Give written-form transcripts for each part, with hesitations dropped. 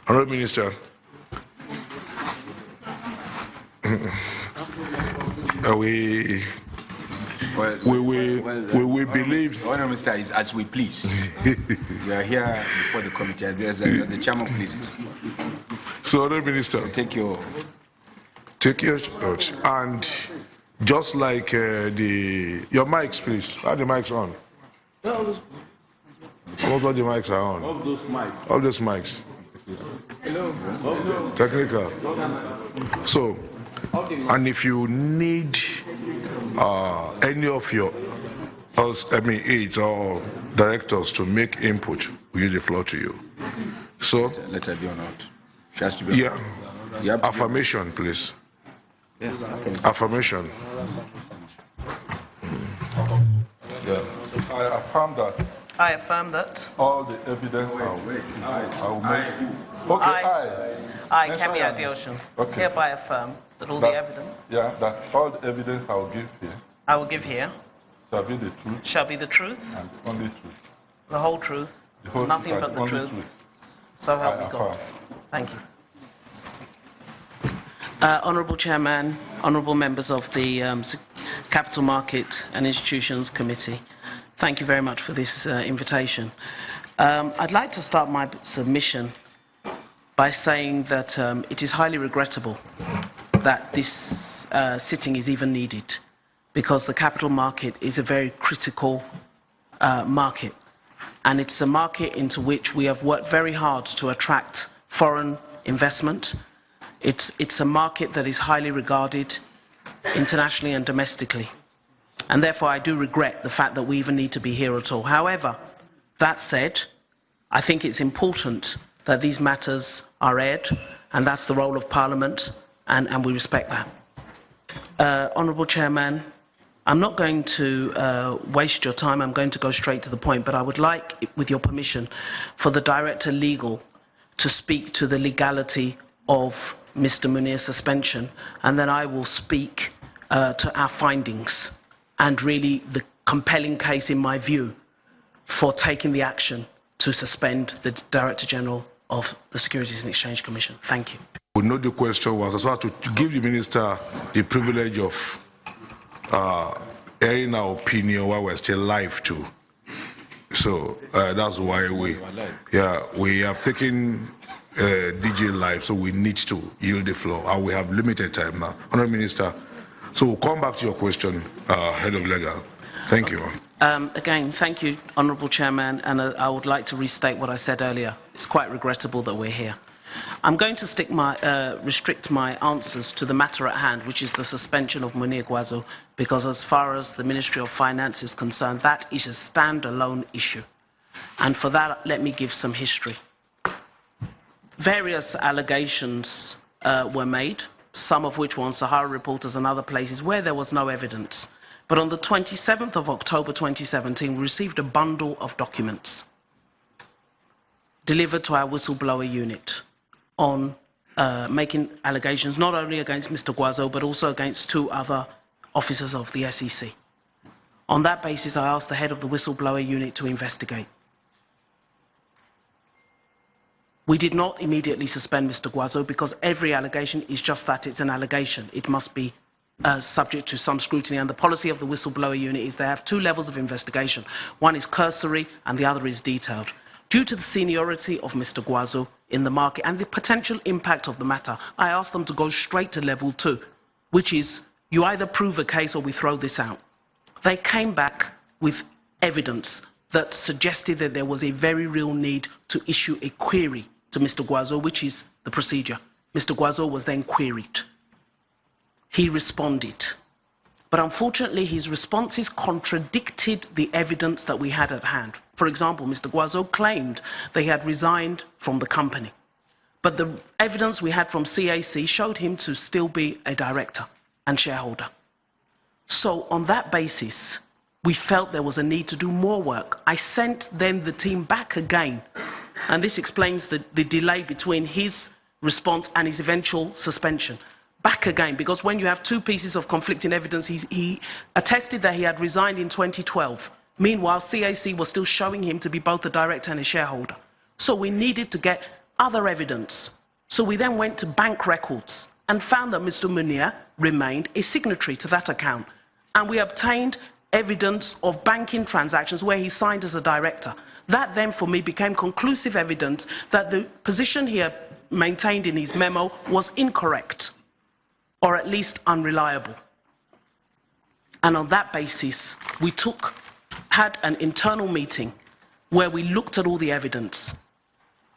Honourable Minister. We believe. Honourable Minister, is as we please. We are here before the committee. As the chairman pleases. So, Honourable Minister, take your notes. And just like your mics, please. Are the mics on? Most of the mics are on. Of those mics. Of those mics. Hello. Technical. So, and if you need any of your aides or directors to make input, we use the floor to you. So, let her be or not. She has to be. Yeah. Affirmation, please. Yes. Affirmation. Yeah. I affirm that. All the evidence I will make. Okay, I, Kemi Adeosun, hereby affirm that all the evidence. Yeah, that all the evidence I will give here. I will give here. Shall be the truth. Shall be the truth. And only truth. The whole truth. Nothing but the truth. So help me God. Thank you. Honourable Chairman, honourable members of the Capital Market and Institutions Committee, thank you very much for this invitation. I'd like to start my submission by saying that it is highly regrettable that this sitting is even needed, because the capital market is a very critical market, and it's a market into which we have worked very hard to attract foreign investment. It's a market that is highly regarded internationally and domestically. And therefore, I do regret the fact that we even need to be here at all. However, that said, I think it's important that these matters are aired, and that's the role of Parliament, and we respect that. Honourable Chairman, I'm not going to waste your time. I'm going to go straight to the point, but I would like, with your permission, for the Director Legal to speak to the legality of Mr. Munir's suspension, and then I will speak to our findings and really the compelling case, in my view, for taking the action to suspend the Director General of the Securities and Exchange Commission. Thank you. We know the question was as well to give the Minister the privilege of airing our opinion while we're still live too. So that's why we have taken DJ live, so we need to yield the floor, and we have limited time now. Honourable Minister, so we'll come back to your question, Head of Legal. Thank you. Again, thank you, Honourable Chairman, and I would like to restate what I said earlier. It's quite regrettable that we're here. I'm going to restrict my answers to the matter at hand, which is the suspension of Munir Gwarzo, because as far as the Ministry of Finance is concerned, that is a standalone issue. And for that, let me give some history. Various allegations were made, some of which were on Sahara Reporters and other places where there was no evidence. But on the 27th of October 2017, we received a bundle of documents delivered to our whistleblower unit on making allegations not only against Mr. Gwarzo, but also against 2 other officers of the SEC. On that basis, I asked the head of the whistleblower unit to investigate. We did not immediately suspend Mr. Gwarzo because every allegation is just that, it's an allegation. It must be subject to some scrutiny, and the policy of the whistleblower unit is they have 2 levels of investigation. One is cursory and the other is detailed. Due to the seniority of Mr. Gwarzo in the market and the potential impact of the matter, I asked them to go straight to level 2, which is you either prove a case or we throw this out. They came back with evidence that suggested that there was a very real need to issue a query to Mr. Gwarzo, which is the procedure. Mr. Gwarzo was then queried. He responded. But unfortunately, his responses contradicted the evidence that we had at hand. For example, Mr. Gwarzo claimed that he had resigned from the company. But the evidence we had from CAC showed him to still be a director and shareholder. So on that basis, we felt there was a need to do more work. I sent then the team back again. And this explains the delay between his response and his eventual suspension. Back again, because when you have 2 pieces of conflicting evidence, he attested that he had resigned in 2012. Meanwhile, CAC was still showing him to be both a director and a shareholder. So we needed to get other evidence. So we then went to bank records and found that Mr. Munir remained a signatory to that account. And we obtained evidence of banking transactions where he signed as a director. That then, for me, became conclusive evidence that the position he had maintained in his memo was incorrect, or at least unreliable. And on that basis, we had an internal meeting where we looked at all the evidence.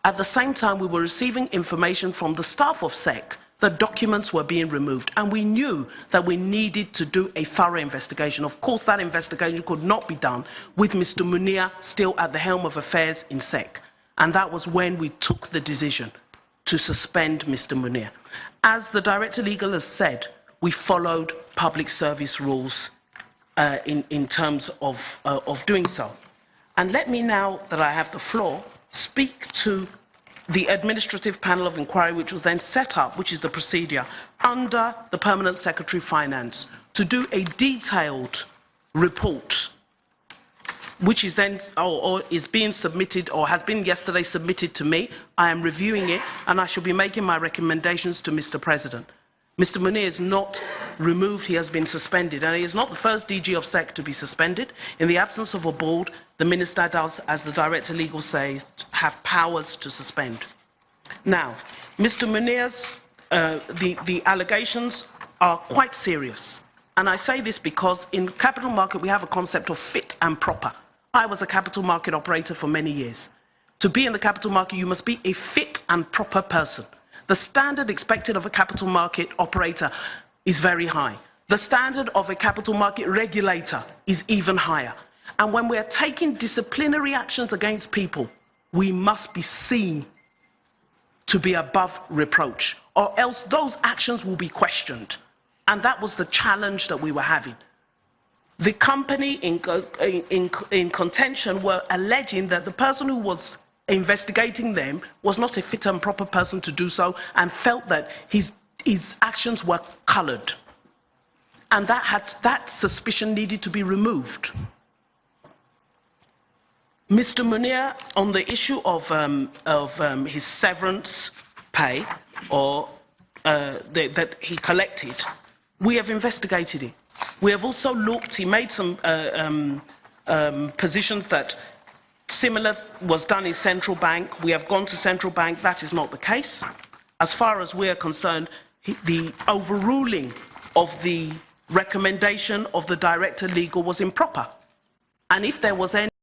At the same time, we were receiving information from the staff of SEC that documents were being removed, and we knew that we needed to do a thorough investigation. Of course, that investigation could not be done with Mr. Munir still at the helm of affairs in SEC, and that was when we took the decision to suspend Mr. Munir. As the Director Legal has said, we followed public service rules in terms of doing so. And let me now that I have the floor speak to the Administrative Panel of Inquiry, which was then set up, which is the procedure, under the Permanent Secretary of Finance, to do a detailed report, which is then, or is being submitted, or has been yesterday submitted to me. I am reviewing it, and I shall be making my recommendations to Mr. President. Mr. Munir is not removed, he has been suspended, and he is not the first DG of SEC to be suspended. In the absence of a board, the Minister does, as the Director Legal says, have powers to suspend. Now, Mr. Munir's, the allegations are quite serious. And I say this because in capital market, we have a concept of fit and proper. I was a capital market operator for many years. To be in the capital market, you must be a fit and proper person. The standard expected of a capital market operator is very high. The standard of a capital market regulator is even higher. And when we are taking disciplinary actions against people, we must be seen to be above reproach, or else those actions will be questioned. And that was the challenge that we were having. The company in contention were alleging that the person who was investigating them was not a fit and proper person to do so, and felt that his actions were colored. And that suspicion needed to be removed. Mr. Munir, on the issue of his severance pay, or that he collected, we have investigated it. We have also looked, he made some positions that similar was done in central bank. We have gone to central bank. That is not the case. As far as we are concerned, the overruling of the recommendation of the Director Legal was improper. And if there was any